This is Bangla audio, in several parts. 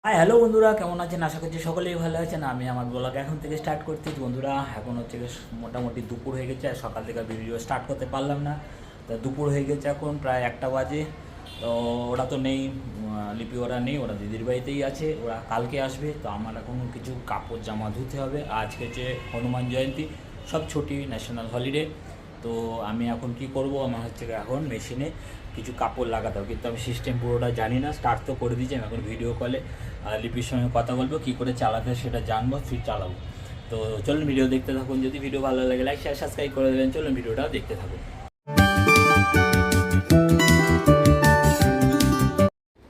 হাই হ্যালো বন্ধুরা, কেমন আছেন? আশা করছি সকলেই ভালো আছেন। আমি আমার ব্লগ এখন থেকে স্টার্ট করছি বন্ধুরা। এখন হচ্ছে মোটামুটি দুপুর হয়ে গেছে, আর সকাল থেকে ভিডিও স্টার্ট করতে পারলাম না। তা দুপুর হয়ে গেছে, এখন প্রায় 1টা বাজে। তো ওরা তো নেই, লিপি ওরা নেই, ওরা দিদির বাড়িতেই আছে। ওরা কালকে আসবে। তো আমার এখন কিছু কাপড় জামা ধুতে হবে। আজকে হচ্ছে হনুমান জয়ন্তী, সব ছুটি, ন্যাশনাল হলিডে। তো আমি এখন কি করব, আমার হচ্ছে এখন মেশিনে কিছু কাপড় লাগাতে হবে, কিন্তু আমি সিস্টেম পুরোটা জানি না। স্টার্ট তো করে দিয়েছি, আমি এখন ভিডিও কলে লিপির সঙ্গে কথা বলবো, কী করে চালাতে সেটা জানবো, ফির চালাবো। তো চলুন ভিডিও দেখতে থাকুন। যদি ভিডিও ভালো লাগে লাইক শেয়ার সাবস্ক্রাইব করে দেবেন। চলুন ভিডিওটাও দেখতে থাকুন।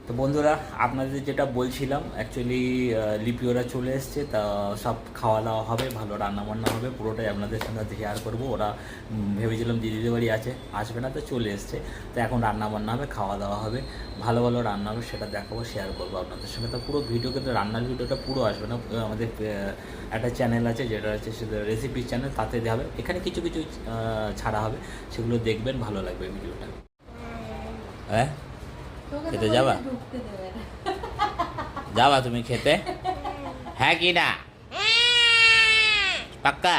তো বন্ধুরা, আপনাদের যেটা বলছিলাম, অ্যাকচুয়ালি লিপি ওরা চলে এসছে। তা সব খাওয়া দাওয়া হবে, ভালো রান্নাবান্না হবে, পুরোটাই আপনাদের সঙ্গে শেয়ার করবো। ওরা ভেবেছিলাম দিদিদের বাড়ি আসবে না, তো চলে এসছে। তো এখন রান্নাবান্না হবে, খাওয়া দাওয়া হবে, ভালো ভালো রান্না হবে, সেটা দেখাবো, শেয়ার করবো আপনাদের সঙ্গে। তো পুরো ভিডিও, কিন্তু রান্নার ভিডিওটা পুরো আসবে না। আমাদের একটা চ্যানেল আছে, যেটা হচ্ছে সেটা রেসিপি চ্যানেল, তাতে দেওয়া হবে। এখানে কিছু কিছু ছাড়া হবে, সেগুলো দেখবেন, ভালো লাগবে ভিডিওটা। হ্যাঁ, খেতে যাবা? যাবা তুমি খেতে? হ্যাঁ কি না? পাক্কা?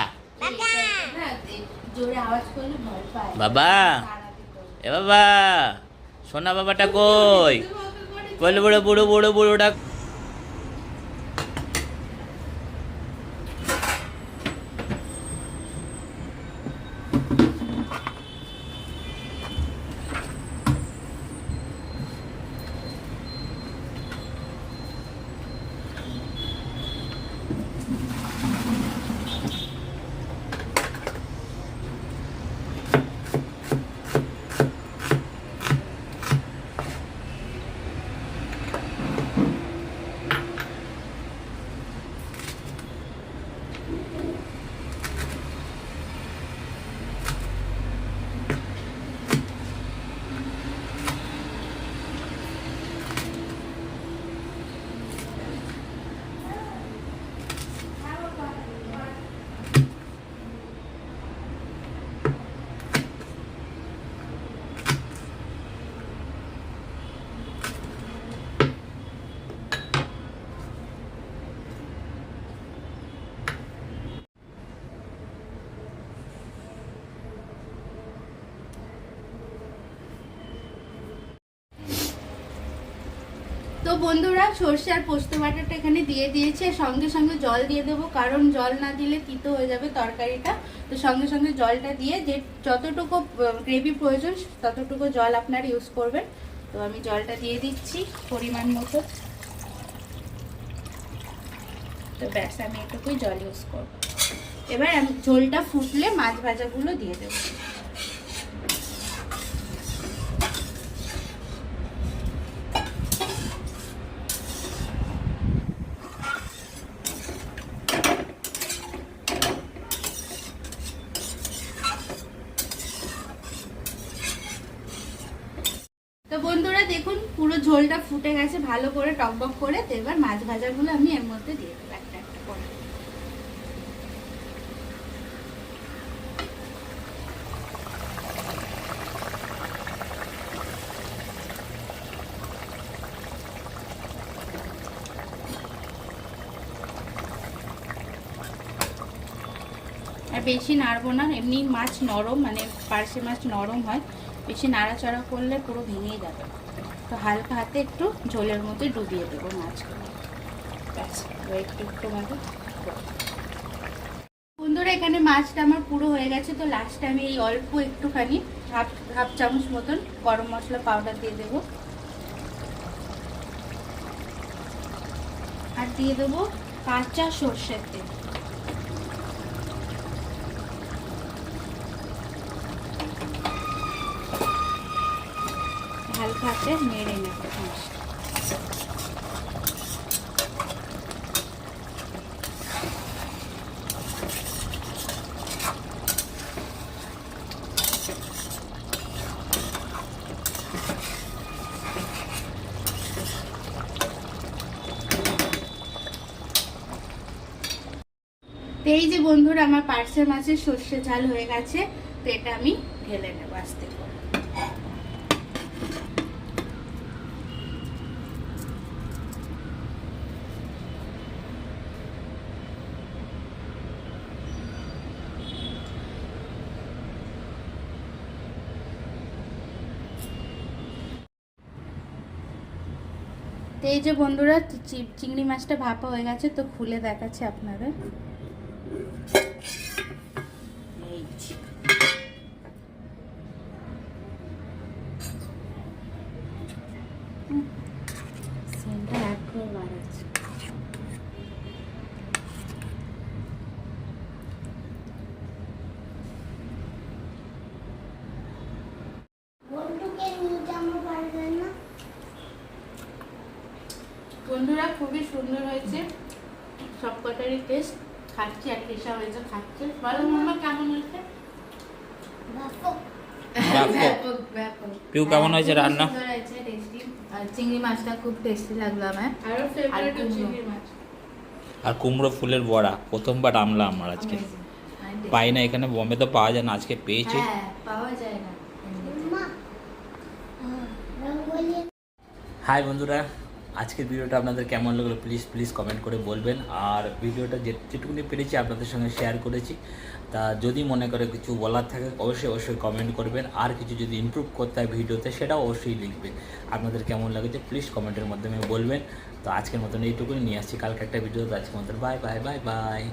বাবা, এ বাবা, সোনা বাবাটা কই? বলে বুড়ো বুড়ো বুড়ো বুড়োটা। তো বন্ধুরা, সর্ষে আর পোস্ত বাটাটা এখানে দিয়ে দিয়েছে। সঙ্গে সঙ্গে জল দিয়ে দেবো, কারণ জল না দিলে তিতো হয়ে যাবে তরকারিটা। তো সঙ্গে সঙ্গে জলটা দিয়ে, যে যতটুকু গ্রেভি প্রয়োজন ততটুকু জল আপনারা ইউজ করবেন। তো আমি জলটা দিয়ে দিচ্ছি পরিমাণ মতো। তো ব্যাস, আমি এটুকুই জল ইউজ করবো। এবার আমি ঝোলটা ফুটলে মাছ ভাজাগুলো দিয়ে দেবো। তো বন্ধুরা দেখুন, পুরো ঝোলটা ফুটে গেছে ভালো করে, টকবক করে। তো এবার মাছ ভাজাগুলো আমি এর মধ্যে দিয়ে দেবো একটা একটা করে। আর বেশি নাড়বো না, এমনি মাছ নরম, মানে পার্শে মাছ নরম হয়, বেশি নাড়াচাড়া করলে পুরো ভেঙে যাবে। তো হালকা হাতে একটু ঝোলের মধ্যে ডুবিয়ে দেবো মাছগুলো। ব্যাস, একটু একটু মতো। বন্ধুরা, এখানে মাছটা আমার পুরো হয়ে গেছে। তো লাস্টে আমি এই অল্প একটুখানি হাফ চামচ মতন গরম মশলা পাউডার দিয়ে দেবো। আর দিয়ে দেবো কাঁচা সর্ষের তেল। হালকা হাতে নেড়ে নেবো মাছটা। তো এই যে বন্ধুরা, আমার পার্সে মাছের সর্ষে ঝাল হয়ে গেছে। তো এটা আমি ঢেলে নেবো আস্তে করে। তো এই যে বন্ধুরা চিংড়ি মাছটা ভাপা হয়ে গেছে, তো খুলে দেখাচ্ছি আপনাদের। এই যে। সেন্টটা একবার বাড়াচ্ছে। বন্ধুরা খুবই সুন্দর হয়েছে, সব কটারই টেস্ট। খাচ্ছি আর কেসা হয়েছে খাচ্ছে। বলো মামা কেমন হয়েছে? ব্যাপক। পিউ কেমন হয়েছে রান্না? সুন্দর হয়েছে, টেস্টি। আর চিংড়ি মাছটা খুব টেস্টি লাগলো আমার। আরো ফেভারিট চিংড়ি মাছ। আর কুমড়ো ফুলের বড়া প্রথমবার আনলাম আমার আজকে। পাই না এখানে, বোম্বে তো পাওয়া যায় না, আজকে পেয়েছি। হ্যাঁ, পাওয়া যায় না। হাই বন্ধুরা, আজকের ভিডিওটা আপনাদের কেমন লাগলো প্লিজ কমেন্ট করে বলবেন। আর ভিডিওটা যেটুকুনি পেরেছি আপনাদের সঙ্গে শেয়ার করেছি। তা যদি মনে করে কিছু বলার থাকে অবশ্যই কমেন্ট করবেন। আর কিছু যদি ইমপ্রুভ করতে হয় ভিডিওতে সেটাও অবশ্যই লিখবেন। আপনাদের কেমন লাগছে প্লিজ কমেন্টের মাধ্যমে বলবেন। তো আজকের মতন এইটুকুনি নিয়ে আসছি, কালকে একটা ভিডিও। তো আজকের মতন বাই।